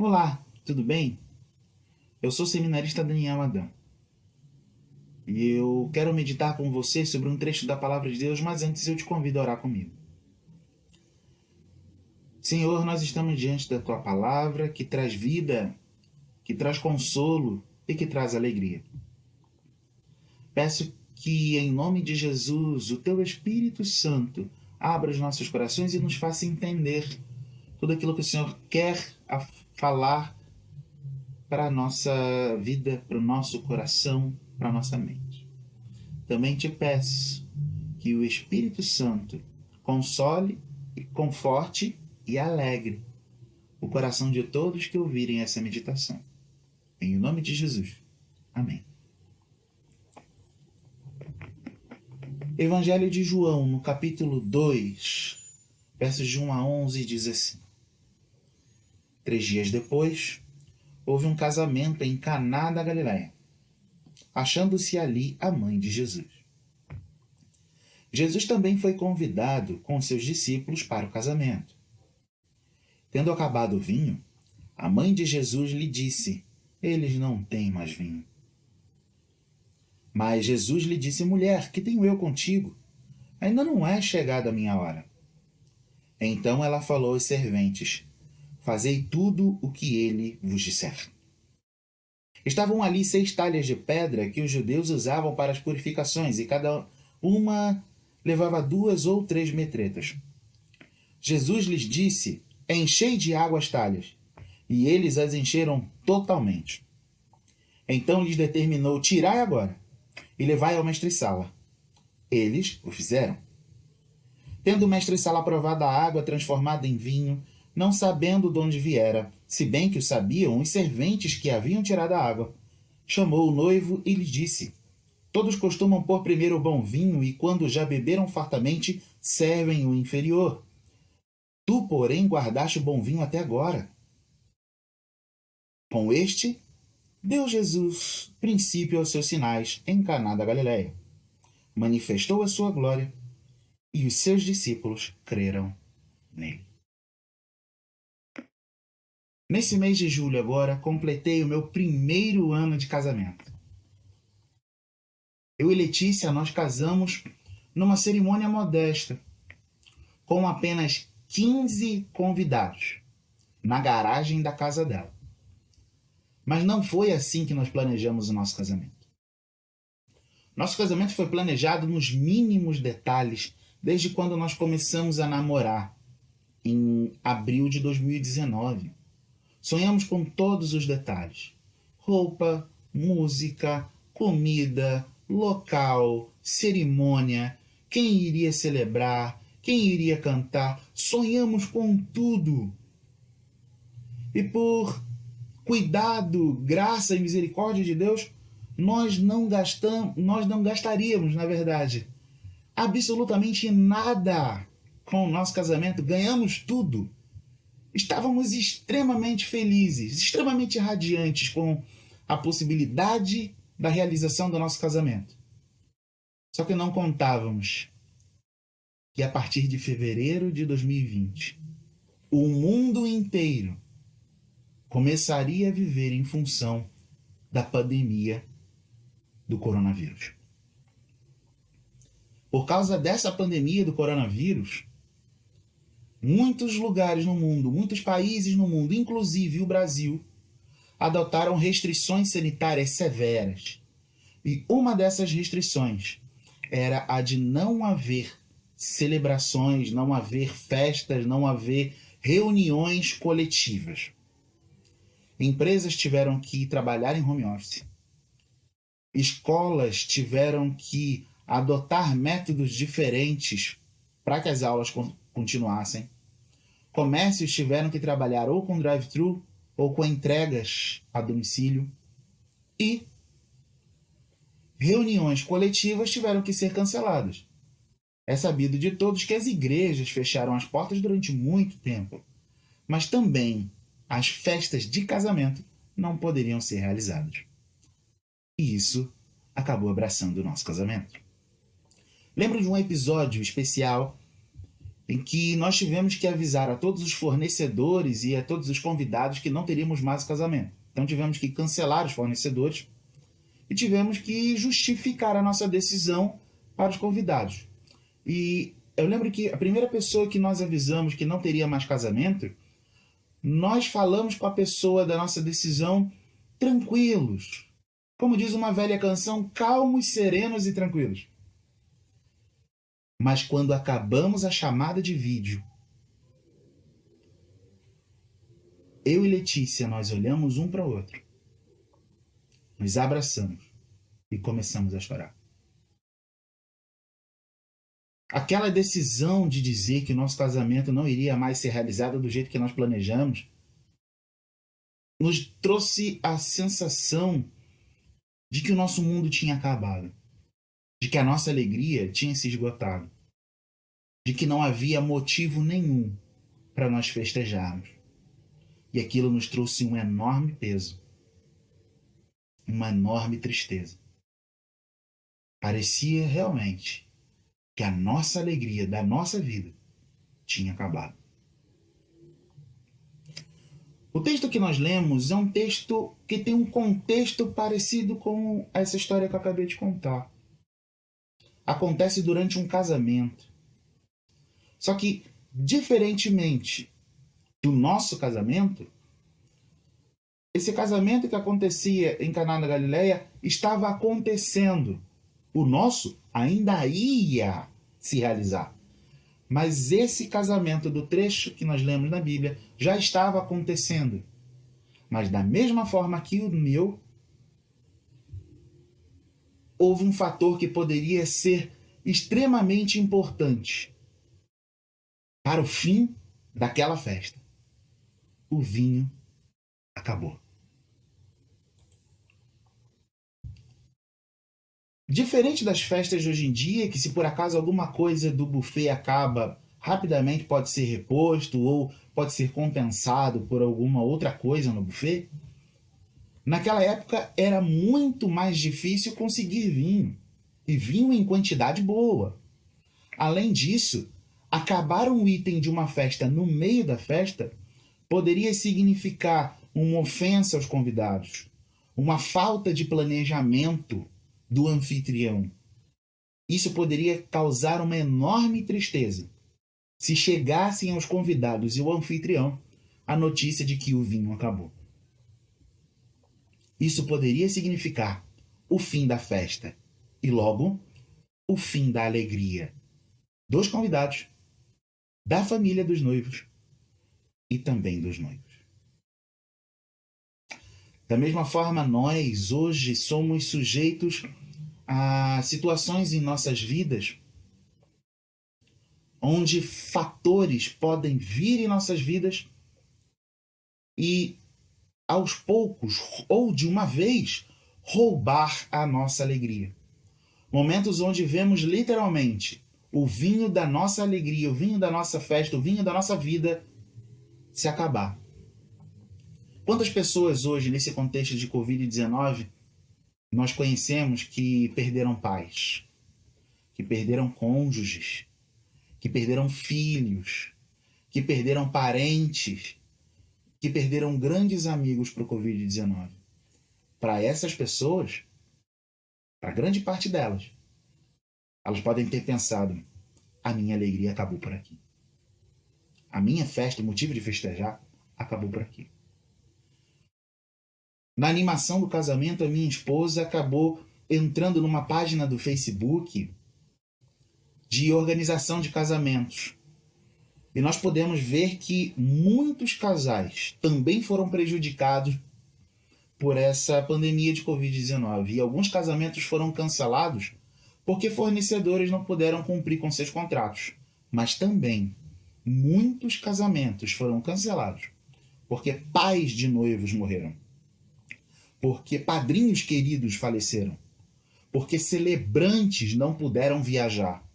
Olá, tudo bem? Eu sou o seminarista Daniel Adão e eu quero meditar com você sobre um trecho da Palavra de Deus, mas antes eu te convido a orar comigo. Senhor, nós estamos diante da Tua Palavra que traz vida, que traz consolo e que traz alegria. Peço que, em nome de Jesus, o Teu Espírito Santo abra os nossos corações e nos faça entender tudo aquilo que o Senhor quer falar para a nossa vida, para o nosso coração, para a nossa mente. Também te peço que o Espírito Santo console, conforte e alegre o coração de todos que ouvirem essa meditação. Em nome de Jesus. Amém. Evangelho de João, no capítulo 2, versos de 1 a 11, diz assim: 3 dias depois, houve um casamento em Caná da Galileia, achando-se ali a mãe de Jesus. Jesus também foi convidado com seus discípulos para o casamento. Tendo acabado o vinho, a mãe de Jesus lhe disse: eles não têm mais vinho. Mas Jesus lhe disse: mulher, que tenho eu contigo? Ainda não é chegada a minha hora. Então ela falou aos serventes: fazei tudo o que ele vos disser. Estavam ali 6 talhas de pedra que os judeus usavam para as purificações, e cada uma levava 2 ou 3 metretas. Jesus lhes disse: enchei de água as talhas. E eles as encheram totalmente. Então lhes determinou: tirai agora e levai ao mestre-sala. Eles o fizeram. Tendo o mestre-sala provado a água transformada em vinho, não sabendo de onde viera, se bem que o sabiam os serventes que haviam tirado a água, chamou o noivo e lhes disse: todos costumam pôr primeiro o bom vinho, e quando já beberam fartamente, servem o inferior. Tu, porém, guardaste o bom vinho até agora. Com este, deu Jesus princípio aos seus sinais em Caná da Galileia. Manifestou a sua glória, e os seus discípulos creram nele. Nesse mês de julho agora, completei o meu primeiro ano de casamento. Eu e Letícia, nós casamos numa cerimônia modesta, com apenas 15 convidados, na garagem da casa dela. Mas não foi assim que nós planejamos o nosso casamento. Nosso casamento foi planejado nos mínimos detalhes desde quando nós começamos a namorar, em abril de 2019. Sonhamos com todos os detalhes: roupa, música, comida, local, cerimônia, quem iria celebrar, quem iria cantar. Sonhamos com tudo. E por cuidado, graça e misericórdia de Deus, nós não gastaríamos, na verdade, absolutamente nada com o nosso casamento. Ganhamos tudo. Estávamos extremamente felizes, extremamente radiantes com a possibilidade da realização do nosso casamento. Só que não contávamos que a partir de fevereiro de 2020, o mundo inteiro começaria a viver em função da pandemia do coronavírus. Por causa dessa pandemia do coronavírus, muitos lugares no mundo, muitos países no mundo, inclusive o Brasil, adotaram restrições sanitárias severas. E uma dessas restrições era a de não haver celebrações, não haver festas, não haver reuniões coletivas. Empresas tiveram que trabalhar em home office. Escolas tiveram que adotar métodos diferentes para que as aulas continuassem. Comércios tiveram que trabalhar ou com drive-thru ou com entregas a domicílio. E reuniões coletivas tiveram que ser canceladas. É sabido de todos que as igrejas fecharam as portas durante muito tempo, mas também as festas de casamento não poderiam ser realizadas. E isso acabou abraçando o nosso casamento. Lembro de um episódio especial em que nós tivemos que avisar a todos os fornecedores e a todos os convidados que não teríamos mais o casamento. Então tivemos que cancelar os fornecedores e tivemos que justificar a nossa decisão para os convidados. E eu lembro que a primeira pessoa que nós avisamos que não teria mais casamento, nós falamos com a pessoa da nossa decisão tranquilos. Como diz uma velha canção, calmos, serenos e tranquilos. Mas quando acabamos a chamada de vídeo, eu e Letícia, nós olhamos um para o outro, nos abraçamos e começamos a chorar. Aquela decisão de dizer que o nosso casamento não iria mais ser realizado do jeito que nós planejamos, nos trouxe a sensação de que o nosso mundo tinha acabado, de que a nossa alegria tinha se esgotado, de que não havia motivo nenhum para nós festejarmos. E aquilo nos trouxe um enorme peso, uma enorme tristeza. Parecia realmente que a nossa alegria da nossa vida tinha acabado. O texto que nós lemos é um texto que tem um contexto parecido com essa história que eu acabei de contar. Acontece durante um casamento. Só que, diferentemente do nosso casamento, esse casamento que acontecia em Caná da Galileia estava acontecendo. O nosso ainda ia se realizar. Mas esse casamento do trecho que nós lemos na Bíblia já estava acontecendo. Mas da mesma forma que o meu, houve um fator que poderia ser extremamente importante para o fim daquela festa. O vinho acabou. Diferente das festas de hoje em dia, que se por acaso alguma coisa do buffet acaba, rapidamente pode ser reposto ou pode ser compensado por alguma outra coisa no buffet, naquela época era muito mais difícil conseguir vinho, e vinho em quantidade boa. Além disso, acabar um item de uma festa no meio da festa poderia significar uma ofensa aos convidados, uma falta de planejamento do anfitrião. Isso poderia causar uma enorme tristeza se chegassem aos convidados e ao anfitrião a notícia de que o vinho acabou. Isso poderia significar o fim da festa e, logo, o fim da alegria dos convidados, da família dos noivos e também dos noivos. Da mesma forma, nós hoje somos sujeitos a situações em nossas vidas onde fatores podem vir em nossas vidas e, aos poucos, ou de uma vez, roubar a nossa alegria. Momentos onde vemos literalmente o vinho da nossa alegria, o vinho da nossa festa, o vinho da nossa vida se acabar. Quantas pessoas hoje, nesse contexto de Covid-19, nós conhecemos que perderam pais, que perderam cônjuges, que perderam filhos, que perderam parentes, que perderam grandes amigos para o Covid-19. Para essas pessoas, para grande parte delas, elas podem ter pensado: a minha alegria acabou por aqui. A minha festa, o motivo de festejar, acabou por aqui. Na animação do casamento, a minha esposa acabou entrando numa página do Facebook de organização de casamentos. E nós podemos ver que muitos casais também foram prejudicados por essa pandemia de Covid-19. E alguns casamentos foram cancelados porque fornecedores não puderam cumprir com seus contratos. Mas também muitos casamentos foram cancelados porque pais de noivos morreram, porque padrinhos queridos faleceram, porque celebrantes não puderam viajar.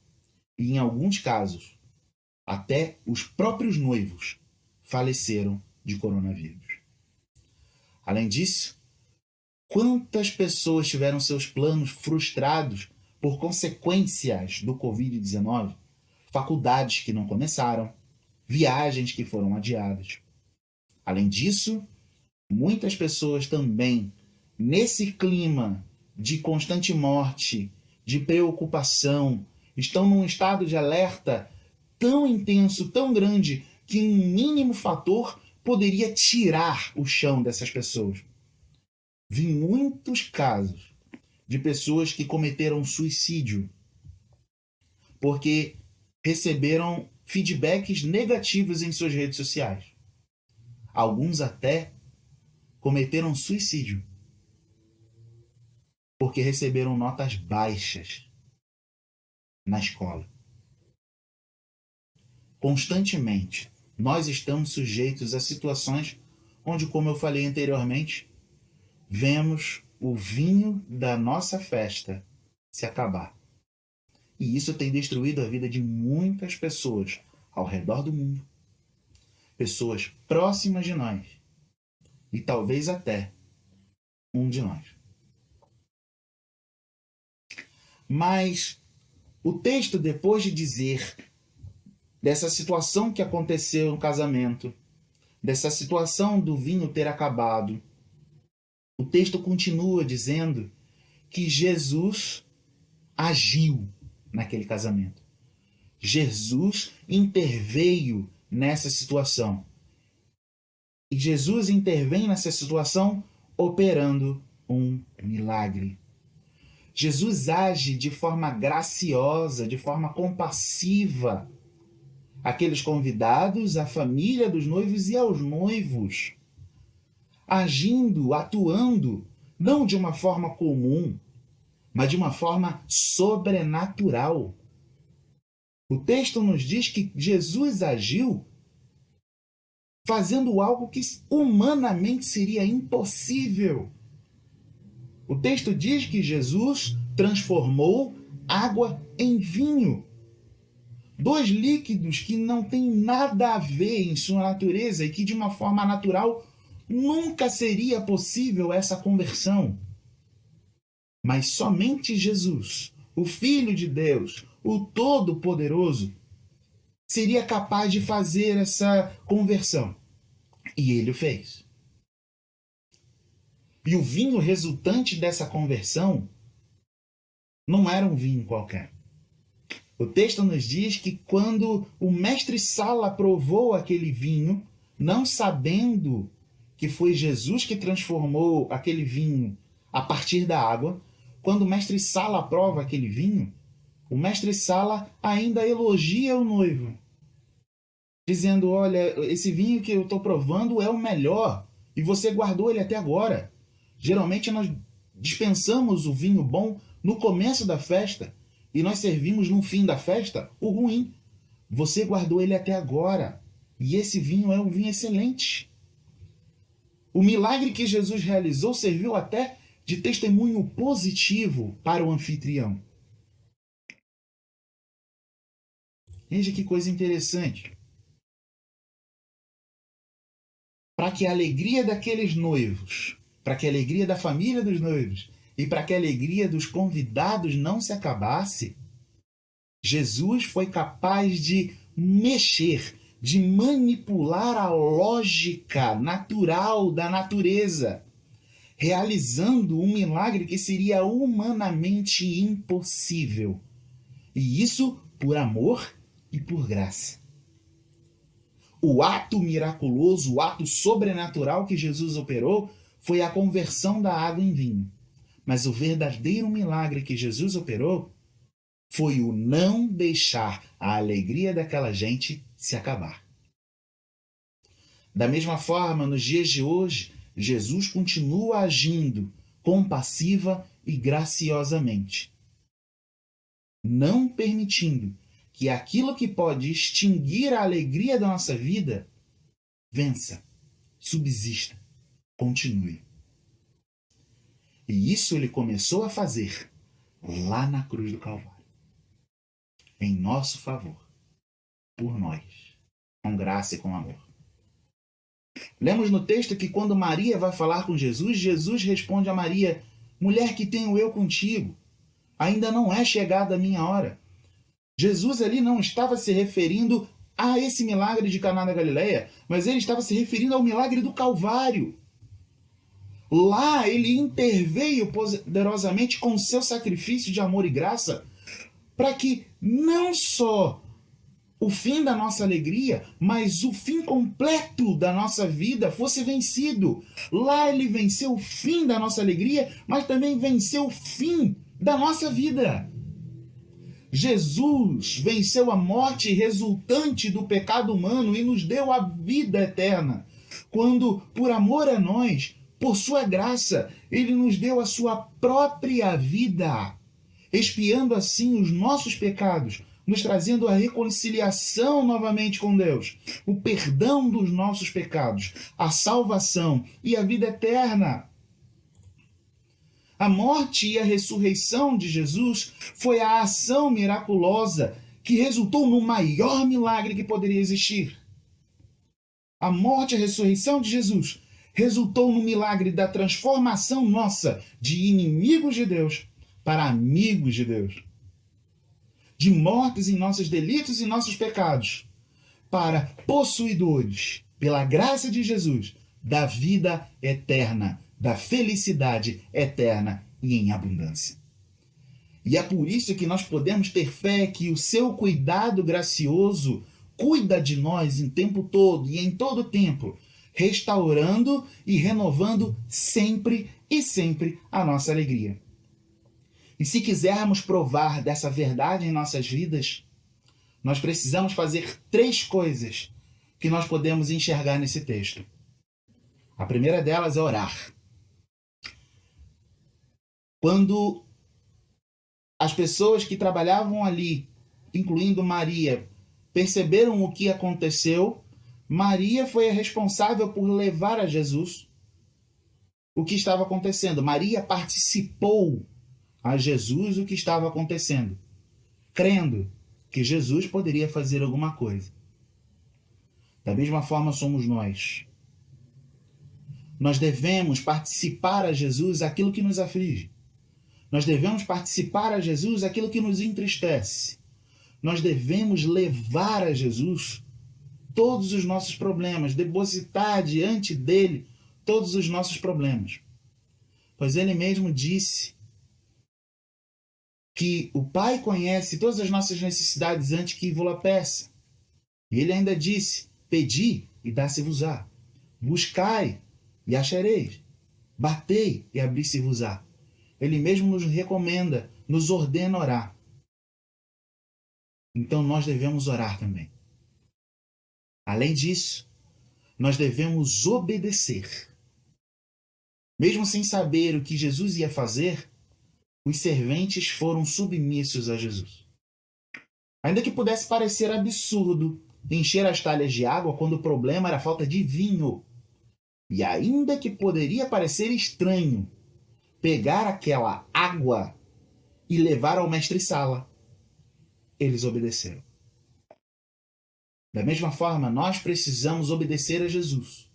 E em alguns casos, até os próprios noivos faleceram de coronavírus. Além disso, quantas pessoas tiveram seus planos frustrados por consequências do Covid-19? faculdades que não começaram, viagens que foram adiadas. Além disso, muitas pessoas também, nesse clima de constante morte, de preocupação, estão num estado de alerta tão intenso, tão grande, que um mínimo fator poderia tirar o chão dessas pessoas. Vi muitos casos de pessoas que cometeram suicídio porque receberam feedbacks negativos em suas redes sociais. Alguns até cometeram suicídio porque receberam notas baixas na escola. Constantemente, nós estamos sujeitos a situações onde, como eu falei anteriormente, vemos o vinho da nossa festa se acabar. E isso tem destruído a vida de muitas pessoas ao redor do mundo, pessoas próximas de nós e talvez até um de nós. Mas o texto, depois de dizer dessa situação que aconteceu no casamento, dessa situação do vinho ter acabado, o texto continua dizendo que Jesus agiu naquele casamento. Jesus interveio nessa situação. E Jesus intervém nessa situação operando um milagre. Jesus age de forma graciosa, de forma compassiva àqueles convidados, à família dos noivos e aos noivos. Agindo, atuando, não de uma forma comum, mas de uma forma sobrenatural. O texto nos diz que Jesus agiu fazendo algo que humanamente seria impossível. O texto diz que Jesus transformou água em vinho. Dois líquidos que não têm nada a ver em sua natureza e que de uma forma natural nunca seria possível essa conversão. Mas somente Jesus, o Filho de Deus, o Todo-Poderoso, seria capaz de fazer essa conversão. E ele o fez. E o vinho resultante dessa conversão não era um vinho qualquer. O texto nos diz que quando o mestre Sala provou aquele vinho, não sabendo que foi Jesus que transformou aquele vinho a partir da água, quando o mestre Sala prova aquele vinho, o mestre Sala ainda elogia o noivo, dizendo: olha, esse vinho que eu estou provando é o melhor e você guardou ele até agora. Geralmente nós dispensamos o vinho bom no começo da festa e nós servimos no fim da festa o ruim. Você guardou ele até agora e esse vinho é um vinho excelente. O milagre que Jesus realizou serviu até de testemunho positivo para o anfitrião. Veja que coisa interessante. Para que a alegria daqueles noivos, para que a alegria da família dos noivos e para que a alegria dos convidados não se acabasse, Jesus foi capaz de mexer, de manipular a lógica natural da natureza, realizando um milagre que seria humanamente impossível. E isso por amor e por graça. O ato miraculoso, o ato sobrenatural que Jesus operou foi a conversão da água em vinho. Mas o verdadeiro milagre que Jesus operou foi o não deixar a alegria daquela gente se acabar. Da mesma forma, nos dias de hoje, Jesus continua agindo compassiva e graciosamente, não permitindo que aquilo que pode extinguir a alegria da nossa vida vença, subsista, continue. E isso ele começou a fazer lá na cruz do Calvário, em nosso favor, por nós, com graça e com amor. Lemos no texto que quando Maria vai falar com Jesus, Jesus responde a Maria: mulher, que tenho eu contigo? Ainda não é chegada a minha hora. Jesus ali não estava se referindo a esse milagre de Caná da Galileia, mas ele estava se referindo ao milagre do Calvário. Lá ele interveio poderosamente com o seu sacrifício de amor e graça para que não só o fim da nossa alegria, mas o fim completo da nossa vida fosse vencido. Lá ele venceu o fim da nossa alegria, mas também venceu o fim da nossa vida. Jesus venceu a morte resultante do pecado humano e nos deu a vida eterna, quando, por amor a nós, por sua graça, ele nos deu a sua própria vida, expiando assim os nossos pecados, nos trazendo a reconciliação novamente com Deus, o perdão dos nossos pecados, a salvação e a vida eterna. A morte e a ressurreição de Jesus foi a ação miraculosa que resultou no maior milagre que poderia existir. A morte e a ressurreição de Jesus resultou no milagre da transformação nossa de inimigos de Deus para amigos de Deus. De mortos em nossos delitos e nossos pecados, para possuidores, pela graça de Jesus, da vida eterna, da felicidade eterna e em abundância. E é por isso que nós podemos ter fé que o seu cuidado gracioso cuida de nós em tempo todo e em todo tempo, restaurando e renovando sempre e sempre a nossa alegria. E se quisermos provar dessa verdade em nossas vidas, nós precisamos fazer 3 coisas que nós podemos enxergar nesse texto. A primeira delas é orar. Quando as pessoas que trabalhavam ali, incluindo Maria, perceberam o que aconteceu, Maria foi a responsável por levar a Jesus o que estava acontecendo. Maria participou a Jesus o que estava acontecendo, crendo que Jesus poderia fazer alguma coisa. Da mesma forma somos nós. Nós devemos participar a Jesus aquilo que nos aflige. Nós devemos participar a Jesus aquilo que nos entristece. Nós devemos levar a Jesus todos os nossos problemas, depositar diante dele todos os nossos problemas. Pois ele mesmo disse que o Pai conhece todas as nossas necessidades antes que vô-la peça. E ele ainda disse: pedi e dá-se-vos-á. Buscai e achareis. Batei e abri-se-vos-á. Ele mesmo nos recomenda, nos ordena orar. Então nós devemos orar também. Além disso, nós devemos obedecer. Mesmo sem saber o que Jesus ia fazer, os serventes foram submissos a Jesus. Ainda que pudesse parecer absurdo encher as talhas de água quando o problema era a falta de vinho, e ainda que poderia parecer estranho pegar aquela água e levar ao mestre-sala, eles obedeceram. Da mesma forma, nós precisamos obedecer a Jesus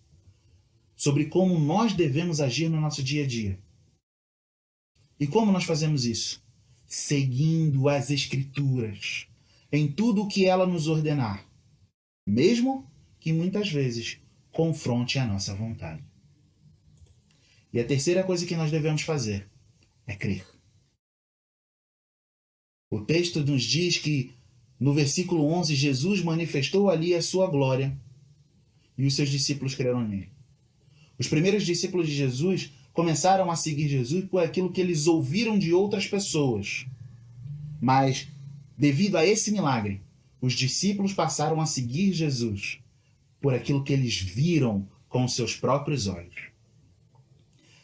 sobre como nós devemos agir no nosso dia a dia. E como nós fazemos isso? Seguindo as Escrituras, em tudo o que ela nos ordenar, mesmo que muitas vezes confronte a nossa vontade. E a terceira coisa que nós devemos fazer é crer. O texto nos diz que, no versículo 11, Jesus manifestou ali a sua glória e os seus discípulos creram nele. Os primeiros discípulos de Jesus começaram a seguir Jesus por aquilo que eles ouviram de outras pessoas. Mas, devido a esse milagre, os discípulos passaram a seguir Jesus por aquilo que eles viram com os seus próprios olhos.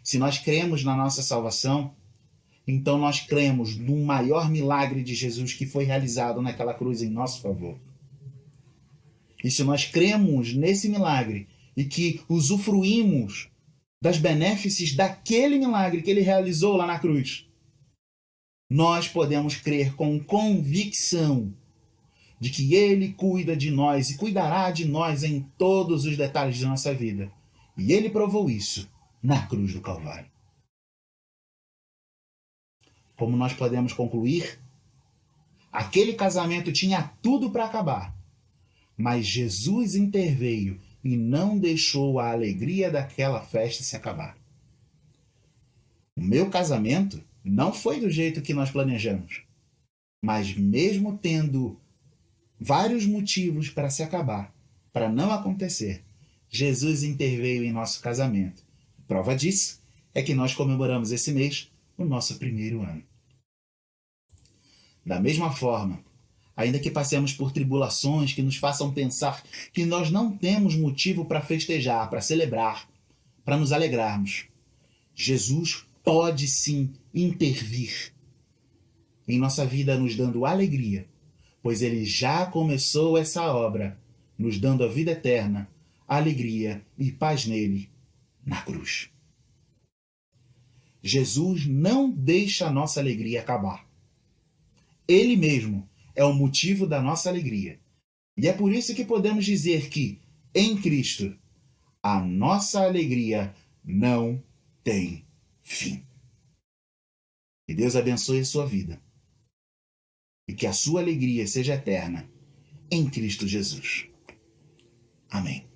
Se nós cremos na nossa salvação, então nós cremos no maior milagre de Jesus que foi realizado naquela cruz em nosso favor. E se nós cremos nesse milagre e que usufruímos das benéfices daquele milagre que ele realizou lá na cruz, nós podemos crer com convicção de que ele cuida de nós e cuidará de nós em todos os detalhes da nossa vida. E ele provou isso na cruz do Calvário. Como nós podemos concluir? Aquele casamento tinha tudo para acabar, mas Jesus interveio e não deixou a alegria daquela festa se acabar. O meu casamento não foi do jeito que nós planejamos, mas mesmo tendo vários motivos para se acabar, para não acontecer, Jesus interveio em nosso casamento. Prova disso é que nós comemoramos esse mês o nosso primeiro ano. Da mesma forma, ainda que passemos por tribulações que nos façam pensar que nós não temos motivo para festejar, para celebrar, para nos alegrarmos, Jesus pode sim intervir em nossa vida, nos dando alegria, pois ele já começou essa obra, nos dando a vida eterna, alegria e paz nele, na cruz. Jesus não deixa a nossa alegria acabar. Ele mesmo é o motivo da nossa alegria. E é por isso que podemos dizer que, em Cristo, a nossa alegria não tem fim. Que Deus abençoe a sua vida. E que a sua alegria seja eterna em Cristo Jesus. Amém.